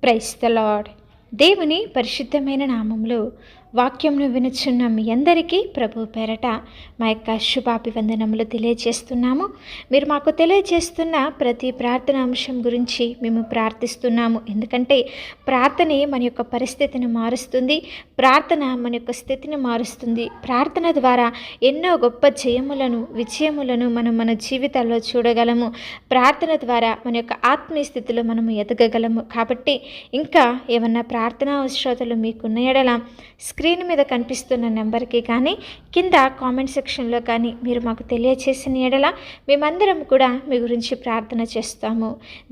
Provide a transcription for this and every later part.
Praise the lord. దేవుని పరిశుద్ధమైన నామంలో వాక్యంను వినుచున్న మీ అందరికీ ప్రభు పేరట మా యొక్క శుభాభివందనములు తెలియజేస్తున్నాము. మీరు మాకు తెలియజేస్తున్న ప్రతి ప్రార్థన అంశం గురించి మేము ప్రార్థిస్తున్నాము. ఎందుకంటే ప్రార్థనే మన యొక్క పరిస్థితిని మారుస్తుంది, ప్రార్థన మన యొక్క స్థితిని మారుస్తుంది. ప్రార్థన ద్వారా ఎన్నో గొప్ప జయములను విజయములను మనం మన జీవితాల్లో చూడగలము. ప్రార్థన ద్వారా మన యొక్క ఆత్మీయ స్థితిలో మనము ఎదగగలము. కాబట్టి ఇంకా ఏమన్నా ప్రార్థనా అవసరతలు మీకున్న ఎడల స్క్రీన్ మీద కనిపిస్తున్న నెంబర్కి కానీ కింద కామెంట్ సెక్షన్లో కానీ మీరు మాకు తెలియచేసిన ఎడల మేమందరం కూడా మీ గురించి ప్రార్థన చేస్తాము.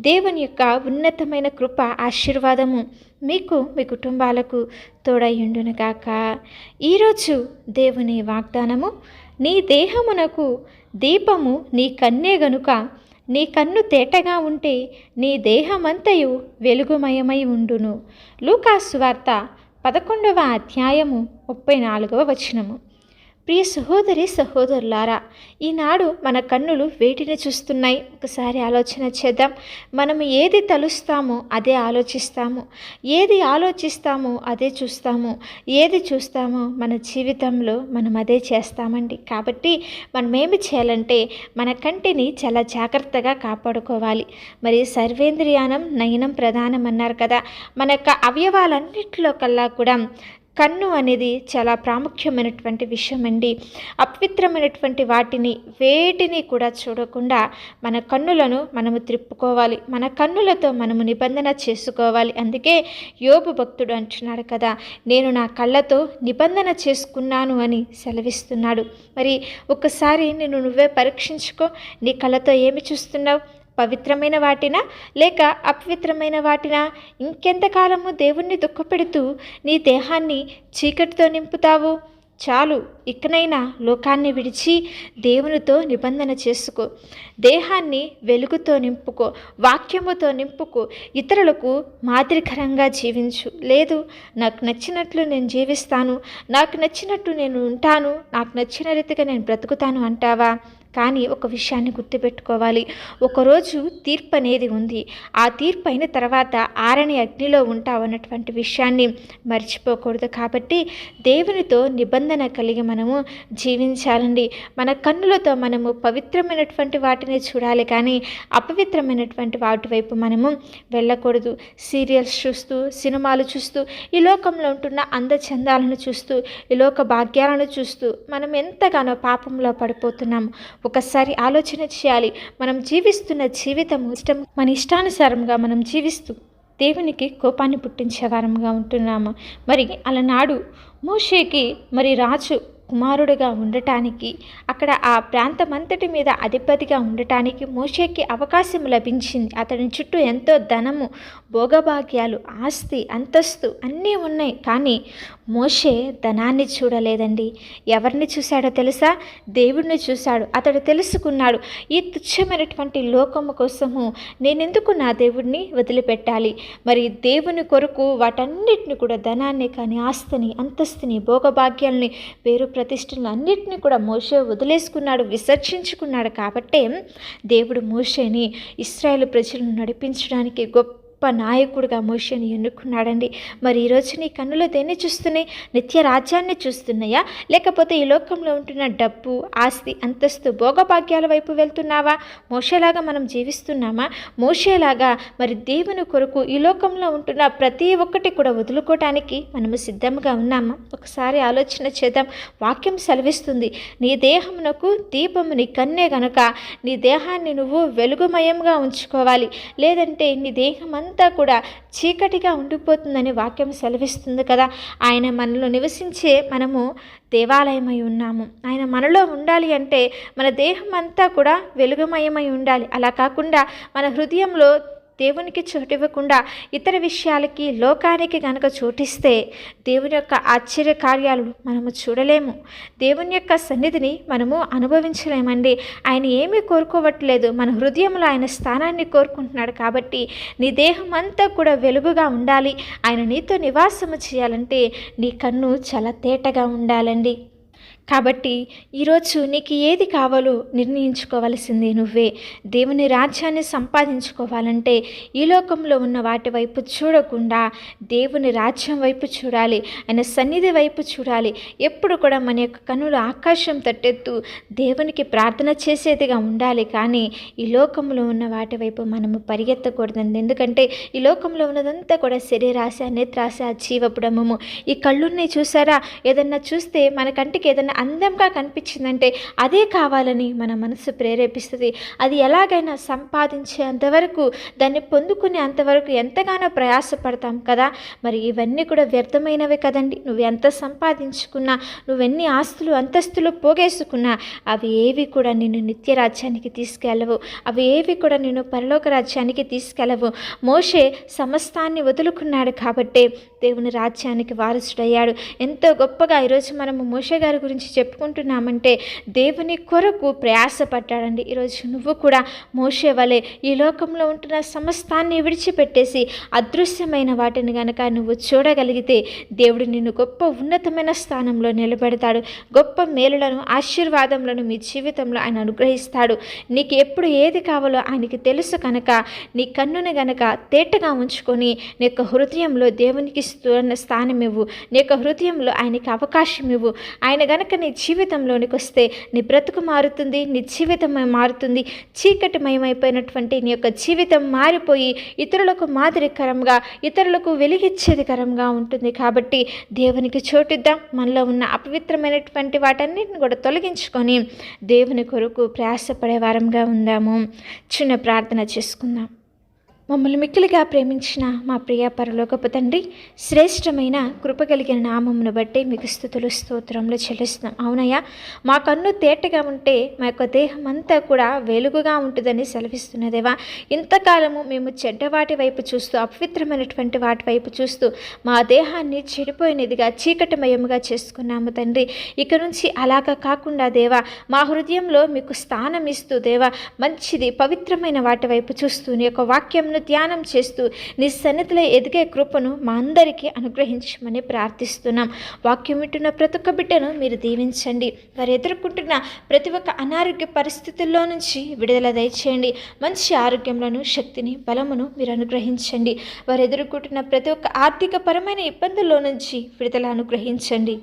దేవుని యొక్క ఉన్నతమైన కృప ఆశీర్వాదము మీకు మీ కుటుంబాలకు తోడయ్యుండునుగాక. ఈరోజు దేవుని వాగ్దానము, నీ దేహమునకు దీపము నీ కన్నే గనుక నీ కన్ను తేటగా ఉంటే నీ దేహమంతయు వెలుగుమయమై ఉండును. లూకాసు వార్త 11వ అధ్యాయము 34వ వచనము. ప్రియ సహోదరి సహోదరులారా, ఈనాడు మన కన్నులు వేటిని చూస్తున్నాయి? ఒకసారి ఆలోచన చేద్దాం. మనము ఏది తలుస్తామో అదే ఆలోచిస్తాము, ఏది ఆలోచిస్తామో అదే చూస్తాము, ఏది చూస్తామో మన జీవితంలో మనం అదే చేస్తామండి. కాబట్టి మనం ఏమి చేయాలంటే మన కంటిని చాలా జాగ్రత్తగా కాపాడుకోవాలి. మరి సర్వేంద్రియానం నయనం ప్రధానం అన్నారు కదా. మన యొక్క అవయవాలన్నింటిలో కల్లా కూడా కన్ను అనేది చాలా ప్రాముఖ్యమైనటువంటి విషయం అండి. అపవిత్రమైనటువంటి వాటిని వేటిని కూడా చూడకుండా మన కన్నులను మనము త్రిప్పుకోవాలి, మన కన్నులతో మనము నిబంధన చేసుకోవాలి. అందుకే యోబు భక్తుడు అంటున్నాడు కదా, నేను నా కళ్ళతో నిబంధన చేసుకున్నాను అని సెలవిస్తున్నాడు. మరి ఒక్కసారి నిన్ను నువ్వే పరీక్షించుకో. నీ కళ్ళతో ఏమి చూస్తున్నావు? పవిత్రమైన వాటినా లేక అపవిత్రమైన వాటినా? ఇంకెంతకాలము దేవుణ్ణి దుఃఖపెడుతూ నీ దేహాన్ని చీకటితో నింపుతావు? చాలు, ఇకనైనా లోకాన్ని విడిచి దేవునితో నిబంధన చేసుకో. దేహాన్ని వెలుగుతో నింపుకో, వాక్యముతో నింపుకో, ఇతరులకు మాదిరికరంగా జీవించు. లేదు, నాకు నచ్చినట్లు నేను జీవిస్తాను, నాకు నచ్చినట్టు నేను ఉంటాను, నాకు నచ్చిన రీతిగా నేను బ్రతుకుతాను అంటావా? కానీ ఒక విషయాన్ని గుర్తుపెట్టుకోవాలి, ఒకరోజు తీర్పు అనేది ఉంది. ఆ తీర్పు అయిన తర్వాత ఆరని అగ్నిలో ఉంటావన్నటువంటి విషయాన్ని మర్చిపోకూడదు. కాబట్టి దేవునితో నిబంధన కలిగి మనము జీవించాలండి. మన కన్నులతో మనము పవిత్రమైనటువంటి వాటిని చూడాలి, కానీ అపవిత్రమైనటువంటి వాటి వైపు మనము వెళ్ళకూడదు. సీరియల్స్ చూస్తూ, సినిమాలు చూస్తూ, ఈ లోకంలో ఉంటున్న అందచందాలను చూస్తూ, ఈ లోక భాగ్యాలను చూస్తూ మనం ఎంతగానో పాపంలో పడిపోతున్నాము. ఒకసారి ఆలోచన చేయాలి. మనం జీవిస్తున్న జీవితం మన ఇష్టానుసారంగా మనం జీవిస్తూ దేవునికి కోపాన్ని పుట్టించే వారంగా ఉంటున్నాము. మరి అలనాడు మోషేకి మరి రాజు కుమారుడిగా ఉండటానికి, అక్కడ ఆ ప్రాంతమంతటి మీద అధిపతిగా ఉండటానికి మోషేకి అవకాశం లభించింది. అతని చుట్టూ ఎంతో ధనము, భోగభాగ్యాలు, ఆస్తి, అంతస్తు అన్నీ ఉన్నాయి. కానీ మోషే ధనాన్ని చూడలేదండి. ఎవరిని చూశాడో తెలుసా? దేవుడిని చూశాడు. అతడు తెలుసుకున్నాడు, ఈ తుచ్చమైనటువంటి లోకము కోసము నేనెందుకు నా దేవుడిని వదిలిపెట్టాలి? మరి దేవుని కొరకు వాటన్నిటిని కూడా, ధనాన్ని కానీ, ఆస్తిని, అంతస్తుని, భోగభాగ్యాలని, పేరు ప్రతిష్టలను అన్నిటినీ కూడా మోషే వదిలేసుకున్నాడు, విసర్జించుకున్నాడు. కాబట్టే దేవుడు మోషేని ఇశ్రాయేలు ప్రజలను నడిపించడానికి గొప్ప నాయకుడిగా మోషేని ఎన్నుకున్నాడండి. మరి ఈరోజు నీ కన్నులు దేన్ని చూస్తున్నాయి? నిత్య రాజ్యాన్ని చూస్తున్నాయా? లేకపోతే ఈ లోకంలో ఉంటున్న డబ్బు, ఆస్తి, అంతస్తు, భోగభాగ్యాల వైపు వెళ్తున్నావా? మోషేలాగా మనం జీవిస్తున్నామా? మోషేలాగా మరి దేవుని కొరకు ఈ లోకంలో ఉంటున్న ప్రతి ఒక్కటి కూడా వదులుకోవటానికి మనము సిద్ధంగా ఉన్నామా? ఒకసారి ఆలోచన చేద్దాం. వాక్యం సెలవిస్తుంది, నీ దేహమునకు దీపము నీ కన్నే గనుక నీ దేహాన్ని నువ్వు వెలుగుమయంగా ఉంచుకోవాలి, లేదంటే నీ దేహం అంతా కూడా చీకటిగా ఉండిపోతుందని వాక్యం సెలవిస్తుంది కదా. ఆయన మనలో నివసించే మనము దేవాలయమై ఉన్నాము. ఆయన మనలో ఉండాలి అంటే మన దేహం అంతా కూడా వెలుగుమయమై ఉండాలి. అలా కాకుండా మన హృదయంలో దేవునికి చోటివ్వకుండా ఇతర విషయాలకి, లోకానికి కనుక చోటిస్తే దేవుని యొక్క ఆశ్చర్య కార్యాలు మనము చూడలేము, దేవుని యొక్క సన్నిధిని మనము అనుభవించలేమండి. ఆయన ఏమీ కోరుకోవట్లేదు, మన హృదయంలో ఆయన స్థానాన్ని కోరుకుంటున్నాడు. కాబట్టి నీ దేహం అంతా కూడా వెలుగుగా ఉండాలి, ఆయన నీతో నివాసము చేయాలంటే నీ కన్ను చాలా తేటగా ఉండాలండి. కాబట్టి ఈరోజు నీకు ఏది కావాలో నిర్ణయించుకోవాల్సింది నువ్వే. దేవుని రాజ్యాన్ని సంపాదించుకోవాలంటే ఈ లోకంలో ఉన్న వాటి వైపు చూడకుండా దేవుని రాజ్యం వైపు చూడాలి, ఆయన సన్నిధి వైపు చూడాలి. ఎప్పుడు కూడా మన యొక్క కన్నులు ఆకాశం తట్టెత్తు దేవునికి ప్రార్థన చేసేదిగా ఉండాలి. కానీ ఈ లోకంలో ఉన్న వాటి వైపు మనము పరిగెత్తకూడదండి. ఎందుకంటే ఈ లోకంలో ఉన్నదంతా కూడా శరీరాశ, నేత్రాశ, జీవపుడమము. ఈ కళ్ళున్నాయి చూసారా, ఏదన్నా చూస్తే మన కంటికి ఏదన్నా అందంగా కనిపించిందంటే అదే కావాలని మన మనసు ప్రేరేపిస్తుంది. అది ఎలాగైనా సంపాదించే అంతవరకు, దాన్ని పొందుకునే అంతవరకు ఎంతగానో ప్రయాసపడతాం కదా. మరి ఇవన్నీ కూడా వ్యర్థమైనవే కదండి. నువ్వు ఎంత సంపాదించుకున్నా, నువ్వెన్ని ఆస్తులు అంతస్తులు పోగేసుకున్నా అవి ఏవి కూడా నిన్ను నిత్య రాజ్యానికి తీసుకెళ్ళవు. అవి ఏవి కూడా నిన్ను పరలోక రాజ్యానికి తీసుకెళ్ళవు. మోషే సమస్తాన్ని వదులుకున్నాడు కాబట్టే దేవుని రాజ్యానికి వారసుడయ్యాడు. ఎంతో గొప్పగా ఈరోజు మనము మోషే గారి గురించి చెప్పుకుంటున్నామంటే దేవుని కొరకు ప్రయాసపడ్డాడండి. ఈరోజు నువ్వు కూడా మోషే వలె ఈ లోకంలో ఉంటున్న సమస్తాన్ని విడిచిపెట్టేసి అదృశ్యమైన వాటిని గనక నువ్వు చూడగలిగితే దేవుడు నిన్ను గొప్ప ఉన్నతమైన స్థానంలో నిలబెడతాడు. గొప్ప మేలులను, ఆశీర్వాదములను మీ జీవితంలో ఆయన అనుగ్రహిస్తాడు. నీకు ఎప్పుడు ఏది కావాలో ఆయనకి తెలుసు కనుక నీ కన్నుని గనక తేటగా ఉంచుకొని నీ యొక్క హృదయంలో దేవునికి స్థానం ఇవ్వు. నీ యొక్క హృదయంలో ఆయనకి అవకాశం ఇవ్వు. ఆయన గనక నీ జీవితంలోనికి వస్తే నీ బ్రతుకు మారుతుంది, నీ జీవితం మారుతుంది. చీకటిమయమైపోయినటువంటి నీ యొక్క జీవితం మారిపోయి ఇతరులకు మాదిరికరంగా, ఇతరులకు వెలిగిచ్చేదికరంగా ఉంటుంది. కాబట్టి దేవునికి చోటిద్దాం. మనలో ఉన్న అపవిత్రమైనటువంటి వాటన్నిటిని కూడా తొలగించుకొని దేవుని కొరకు ప్రయాసపడే వారంగా ఉందాము. చిన్న ప్రార్థన చేసుకుందాం. మమ్మల్ని మిక్కిలిగా ప్రేమించిన మా ప్రియ పరలోకపు తండ్రి, శ్రేష్టమైన కృపగలిగిన నామమును బట్టి మీకు స్తుతులు స్తోత్రములు చెల్లిస్తున్నాం. అవునయ్యా, మా కన్ను తేటగా ఉంటే మా యొక్క దేహం అంతా కూడా వెలుగుగా ఉంటుందని సెలవిస్తున్నదేవా. ఇంతకాలము మేము చెడ్డవాటి వైపు చూస్తూ, అపవిత్రమైనటువంటి వాటి వైపు చూస్తూ మా దేహాన్ని చెడిపోయినదిగా, చీకటిమయముగా చేసుకున్నాము తండ్రి. ఇక నుంచి అలాగా కాకుండా దేవా, మా హృదయంలో మీకు స్థానం ఇస్తూ దేవా, మంచిది పవిత్రమైన వాటి వైపు చూస్తూ నీ యొక్క వాక్యంను ధ్యానం చేస్తూ నీ సన్నిధిలో ఎదిగే కృపను మా అందరికీ అనుగ్రహించమని ప్రార్థిస్తున్నాం. వాక్యం వింటున్న ప్రతి ఒక్క బిడ్డను మీరు దీవించండి. వారు ఎదుర్కొంటున్న ప్రతి ఒక్క అనారోగ్య పరిస్థితుల్లో నుంచి విడుదల దయచేయండి. మంచి ఆరోగ్యంలోను, శక్తిని, బలమును మీరు అనుగ్రహించండి. వారు ఎదుర్కొంటున్న ప్రతి ఒక్క ఆర్థిక పరమైన ఇబ్బందుల్లో నుంచి విడుదల అనుగ్రహించండి.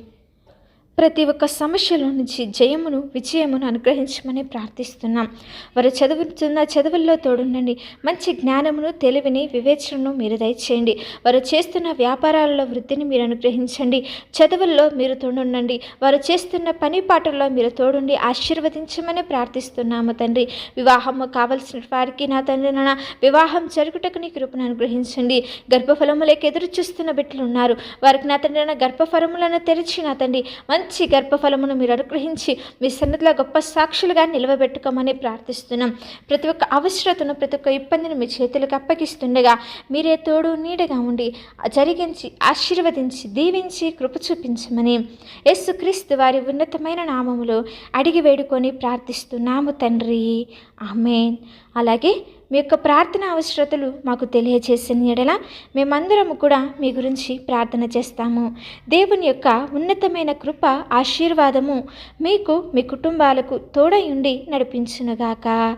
ప్రతి ఒక్క సమస్యల నుంచి జయమును, విజయమును అనుగ్రహించమని ప్రార్థిస్తున్నాం. వారు చదువుతున్న చదువుల్లో తోడుండండి. మంచి జ్ఞానమును, తెలివిని, వివేచనను మీరు దయచేయండి. వారు చేస్తున్న వ్యాపారాలలో వృద్ధిని మీరు అనుగ్రహించండి. చదువుల్లో మీరు తోడుండండి. వారు చేస్తున్న పని పాటల్లో మీరు తోడుండి ఆశీర్వదించమని ప్రార్థిస్తున్నాము తండ్రి. వివాహము కావలసిన వారికి నా తండ్రి నాన్న వివాహం జరుగుటకు నీ కృపను అనుగ్రహించండి. గర్భఫలములేక ఎదురు చూస్తున్న బిడ్డలు ఉన్నారు. వారికి నా తండ్రి నాన్న గర్భఫలములను తెరిచి నా తండ్రి మంచి గర్భఫలమును మీరు అనుగ్రహించి మీ సన్నిధిలో గొప్ప సాక్షులుగా నిలవబెట్టుకోమని ప్రార్థిస్తున్నాం. ప్రతి ఒక్క అవసరతను, ప్రతి ఒక్క ఇబ్బందిని మీ చేతులకు అప్పగిస్తుండగా మీరే తోడు నీడగా ఉండి జరిగించి, ఆశీర్వదించి, దీవించి, కృప చూపించమని యేసుక్రీస్తు వారి ఉన్నతమైన నామములో అడిగి వేడుకొని ప్రార్థిస్తున్నాము తండ్రి. ఆమేన్. అలాగే మీ యొక్క ప్రార్థన అవసరతలు మాకు తెలియజేసిన యెడల మేమందరము కూడా మీ గురించి ప్రార్థన చేస్తాము. దేవుని యొక్క ఉన్నతమైన కృప, ఆశీర్వాదము మీకు, మీ కుటుంబాలకు తోడై ఉండి నడిపించునుగాక.